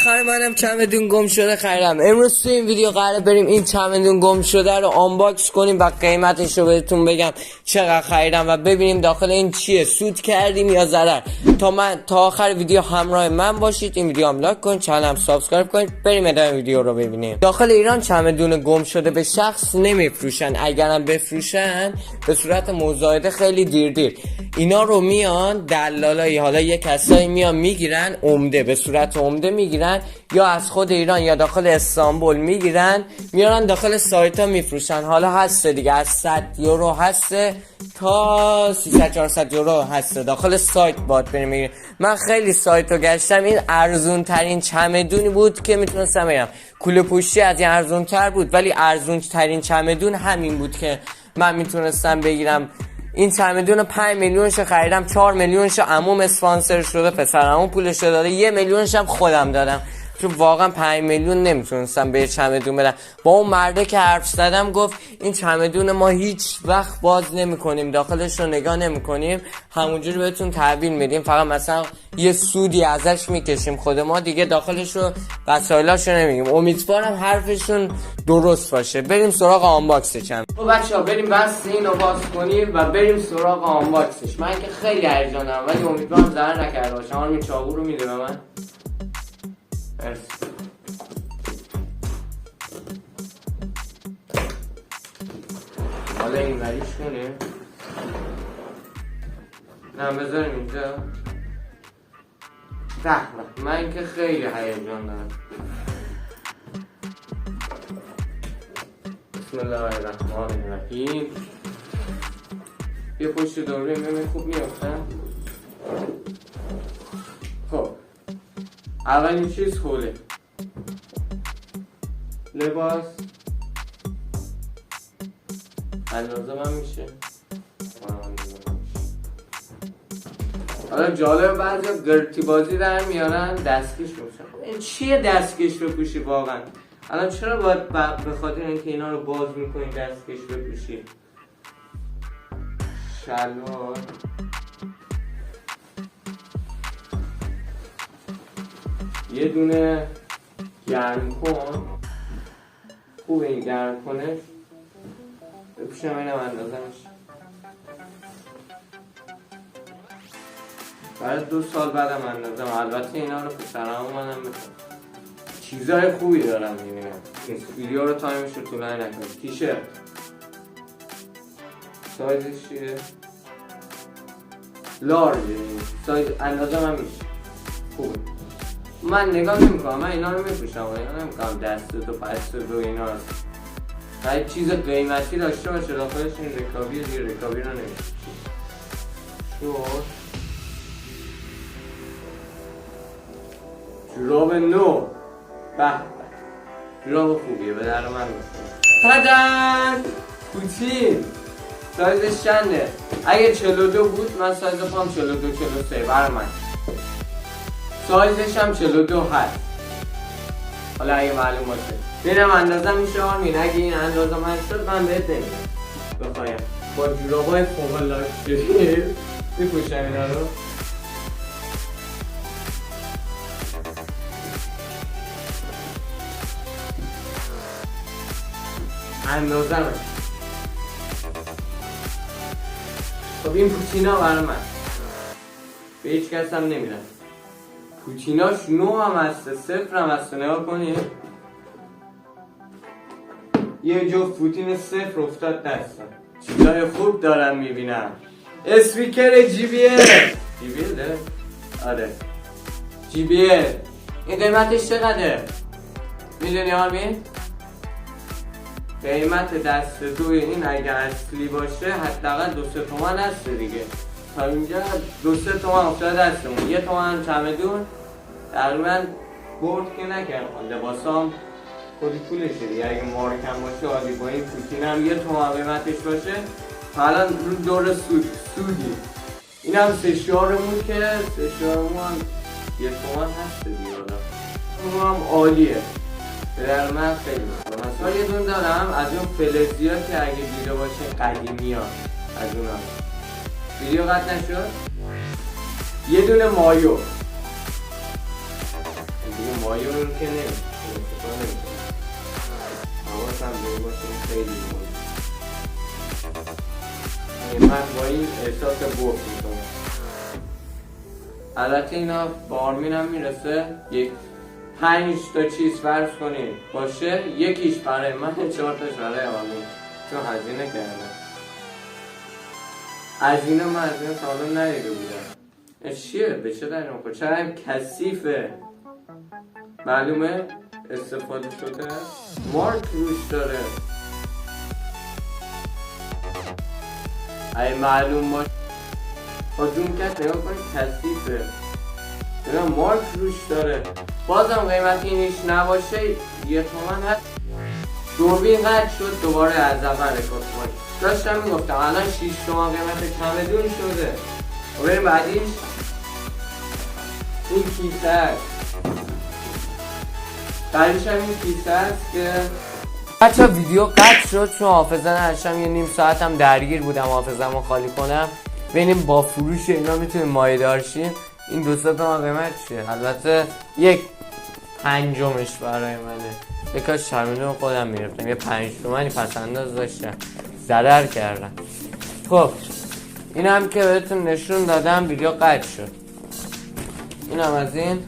بالاخره منم چمدون گم شده خریدم. امروز تو این ویدیو قراره بریم این چمدون گم شده رو آنباکس کنیم و قیمتش رو بهتون بگم چقدر خریدم و ببینیم داخل این چیه، سود کردیم یا ضرر. تا آخر ویدیو همراه من باشید. این ویدیو هم لایک کنید، چنلم سابسکرایب کنید. بریم ادامه ویدیو رو ببینیم. داخل ایران چمدون گم شده به شخص نمیفروشن، اگرم بفروشن به صورت مزایده خیلی دیر اینا رو میان دلالای، حالا یه کسایی میان میگیرن، عمده به صورت عمده میگیرن یا از خود ایران یا داخل استانبول میگیرن میارن داخل سایت ها میفروشن. حالا هسته دیگه، از 100 یورو هسته تا 300-400 یورو هسته داخل سایت باد بریم میگیرن. من خیلی سایت رو گشتم، این ارزون ترین چمدونی بود که میتونستم بگم. کوله پوشی از این ارزون تر بود ولی ارزون ترین چمدون همین بود که من میتونستم بگیرم. این چمدون 5 میلیونش خریدم، 4 میلیونش عموم اسپانسر شده، پسر عموم پولش داده، 1 میلیونش هم خودم دادم چون واقعا 5 میلیون نمیتونستم به چمدون بدم. با اون مرده که حرف زدم گفت این چمدون ما هیچ وقت باز نمیکنیم، داخلش رو نگاه نمیکنیم، همونجوری بهتون تحویل میدیم، فقط مثلا یه سودی ازش میکشیم خود ما، دیگه داخلش رو وسایلاشو نمیگیم. امیدوارم حرفشون درست باشه. بریم سراغ آنباکس چمدون. خب بچه‌ها بریم بس اینو باز کنیم و بریم سراغ آنباکسش. من که خیلی هیجانم ولی امیدوارم ضرر نکرده باشه. همین چاقو رو میده به من. حالا این وریش کنه، نه بذاریم اینجا. من که خیلی هیجان دارم. بسم الله الرحمن الرحیم. یه پشت دوره ببین خوب میافتم. خب اولین چیز خوله، لباس اندازه من میشه. حالا جالب بعضی گرتی بازی در میارن دستکش میشن. این چیه دستکش بپوشی واقعا؟ الان چرا باید به خاطر اینکه اینا رو باز میکنی دستکش بپوشی؟ شلوار، یه دونه گرم کن. خوب این گرم کنه بپوشم، اینم اندازمش. برای 2 سال بعدم اندازم. البته اینا رو پسرم منم میکنم. چیزای خوبی دارم میبینم. ویدیو رو تایمش رو طولانی نکنم. تیشرت سایزش چیه؟ لارج. سایز اندازه من میشه. خوبه. من نگاه نمیکنم، من اینا رو میپوشم، اینا نمیکنم دست تو پست تو اینا هست. باید چیز قیمتی داشته باشه داخلش. این رکابی دیگه رکابی رو نمیشه. جوراب نو، به جوراب خوبیه، به در من میخوره. تدن پوتین سایزش چنده؟ اگه 42 بود من سایز پام 42-43 برای من. سایزش هم 42 هست. حالا اگه معلوم باشه ببینم اندازه میشه آرمین. اگه این اندازه من شد من بهت نمیدم بخوایم. با جورابای فوق لاکچری میپوشم اینا رو. اندازه من. خب این پوتینا برای من به هیچ کس هم نمیدم. پوتیناش 9 هم هسته، 0 هم هسته. نگاه کنید یه جفت پوتین 0 افتاد دستم. چیزای خوب دارم میبینم. اسپیکر جی بی ال. جی بی ال؟ آره جی بی ال. این قیمتش چقدره؟ میدونی آرمین؟ قیمت دست دوی این اگه اصلی باشه حداقل 2-3 تومن هسته دیگه. تا اینجا 2-3 تومن افتاده دستمون. 1 تومن چمدون تقریبا برد که نکردم. لباسام خودی پولشه دیگه. اگه مارکم باشه عادی. با این پوتین هم 1 تومن قیمتش باشه حالا رو دور سودی. این هم سشوارمون که سشوارمون هم 1 تومن هست دیگه. اون هم عالیه، به در من خیلی میخوره. مثلا یه دون دارم از اون فلزی ها که اگه دیده باشه قدیمی ها، از اون هم ویدیو قطع نشد. یه دونه مایو مایه رو که نمیتونم حواسم به باشیم خیلی مهم. من با این احساس بوف میکنم. البته اینا به آرمین هم میرسه. 5 تا چیز فرض کنیم باشه، یکیش برای من 4 تاش برای آرمین، چون هزینه کردم. هزینه من از این سالم ندیده بودم. چیه؟ به چه در نمیخوره؟ چرا هم کثیفه؟ معلومه استفاده شده؟ مارک روش داره. اگه معلوم باشه با زوم کرد نگاه کنید کثیفه. اینا مارک روش داره. بازم قیمت اینش نباشه 1 تومن هست. دوربین قطع شد دوباره از اول رکورد کنید. داشتم میگفتم الان 6 تومن قیمت چمدون شده. و بریم بعدیش. این کیسه هست. بعدیش هم این کیسه هست که بچه ویدیو قطع شد چون حافظه نداشتم. یه نیم ساعت هم درگیر بودم حافظم رو خالی کنم. ببینیم با فروش اینا میتونیم مایه دارشیم. این 200 تومن قیمت چیه؟ البته 1/5 برای منه. یکاش چمدون خودم میرفتم. یه 5 تومنی پس انداز داشتم. ضرر کردم. خب این هم که بهتون نشون دادم ویدیو قطع شد. این هم از این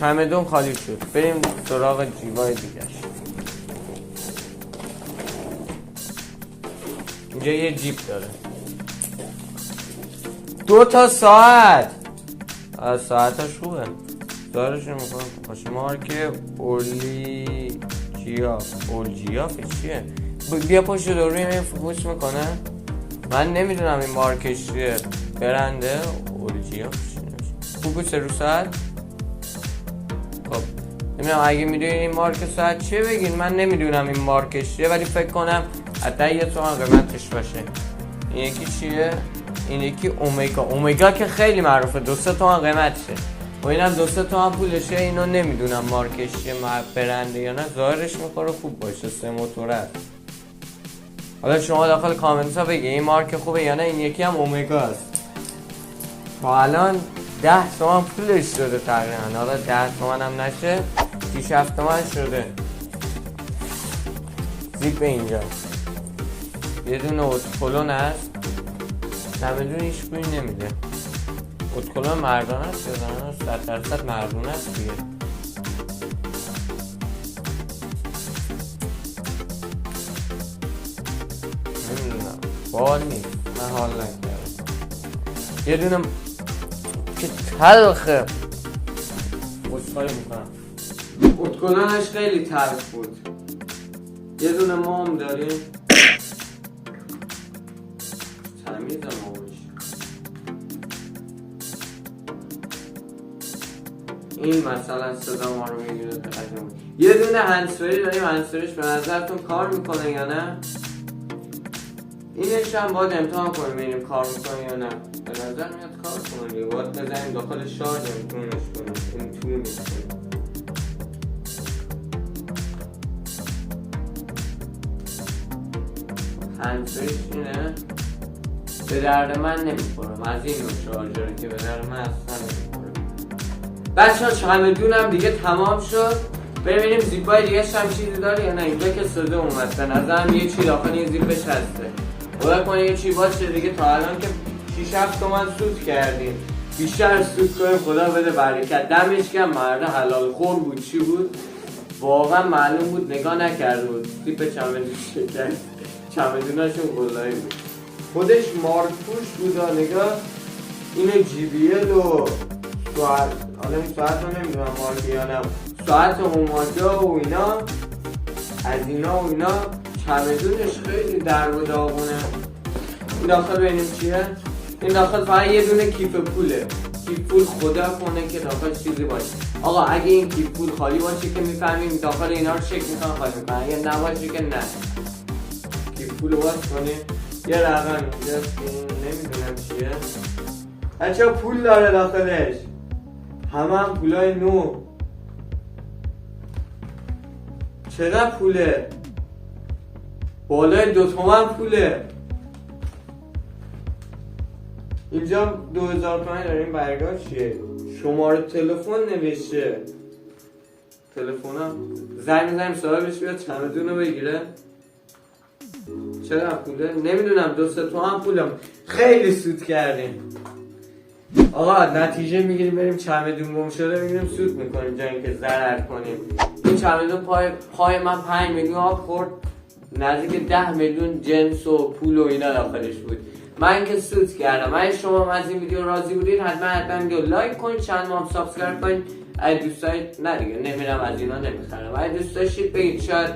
چمدون خالی شد. بریم سراغ جیبای دیگرش. اینجا یه جیب داره. 2 تا ساعت. ساعتاش خوبه. دارشون میکنم باشه. مارک اولجیاف چیه؟ بیا پشت رو روی این فوکوس میکنه. من نمیدونم این مارکش چیه. برنده اولجیاف چیه؟ فوکوس رو ساعت. خب نمیدونم اگه میدونی این مارک ساعت چیه بگین. من نمیدونم این مارکش چیه ولی فکر کنم حتی 1 تومن قیمتش باشه. این یکی چیه؟ این یکی اومگا که خیلی معروفه. 200 تومن قیمتشه و اینم 200 تومن پولشه. اینو نمیدونم مارکش چیه برنده یا نه. ظاهرش میخوره خوب باشه. 3 موتوره است. حالا شما داخل کامنت ها بگید این مارک خوبه یا نه. این یکی هم اومگا است. تا الان 10 تومن پولش شده تقریبا. حالا 10 تومن هم نشه 6-7 تومن شده. زیپ اینجا یه دونه اتکلون هست. چمدون هیچ بویی نمیده. اتکلون مردانه است یا زنانه؟ 100% مردانه است دیگه. نمیدونم بال نیست. من حال نکردم. یه دونه که تلخه بسخایی میکنم. اتکلونش خیلی تلخ بود. یه دونه مام داریم. تمیزم آبش. این مثلا صدا ما رو میگیره. یه دونه هندزفری داریم. هندزفریش به نظرتون کار میکنه یا نه؟ اینش هم باید امتحان کنیم ببینیم کار میکنه یا نه. به نظر میاد کار کنه. باید بزنیم داخل شارژ امتحانش کنیم. این طول میکنه. هندزفریش اینه. به درد من نمیخورم. از این نوع شارژره که به درد من اصلا نمیخورم. بچه ها چمدونم دیگه تمام شد. ببینیم زیپای دیگه هم چیزی داره یا نه. اینجا که صدا اومد به نظرم یه چی داخل این زیپش هسته. باید کنه یه چی باشه دیگه. تا الان که 6-7 تومن سود کردیم. بیشتر سود کنیم خدا بده برکت. دمش گرم مرده حلال خور بود. چی بود؟ واقعا معلوم بود نگاه نکرده بود. زیپ چمدون شکر چمدوناشون قلایی بود. خودش مارکوش بود. نگاه اینو JBL و ساعت. حالا این ساعت رو نمیدونم مارکی یا نه. ساعت اوماجا و اینا از اینا و اینا. چمدونش خیلی در و داغونه. این داخل ببینیم چیه. این داخل فقط یه دونه کیف پوله. کیف پول خدا کنه که داخل چیزی باشه. آقا اگه این کیف پول خالی باشه که میفهمیم داخل اینا رو چک میکنن خالی میکنن. اگه نباشه که نه. کیف پول باز کنیم. یه رقم اینجاست که نمیدونم چیه. بچه پول داره داخلش. هم پولای نو. چقدر پوله؟ بالای 2 تومن پوله. اینجا 2000 تومن داریم. برگاه چیه؟ شماره تلفن نوشته. تلفنم زنگ میزنیم صاحبش بیاد چمدون رو بگیره. چرا پوله؟ نمیدونم 2 تومن پولم. خیلی سود کردیم. آقا نتیجه میگیریم بریم چمدون گم شده میگیریم سود میکنیم جای اینکه ضرر کنیم. این چمدون پای من 5 میلیون آب خورد، نزدیک 10 میلیون جنس و پول و اینا داخلش بود. من که سود کردم. اگه شما از این ویدیو راضی بودید حتما ویدیو لایک کنید، چند ماه سابسکرایب کنید. اگه دوست دارید نه دیگه نمیرم از اینا نمیخرم. اگه دوست داشتید بگید شاید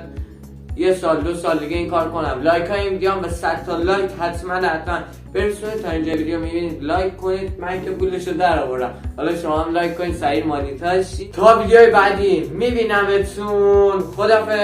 1 سال 2 سال دیگه این کار کنم. لایک های این ویدیو هم به 100 تا لایک حتما برسونید. تا اینجا ویدیو میبینید لایک کنید، من که پولشو در آوردم. حالا شما هم لایک کنید سریع مانیتایز شید. تا ویدیوهای بعدی میبینمتون. خدافظ.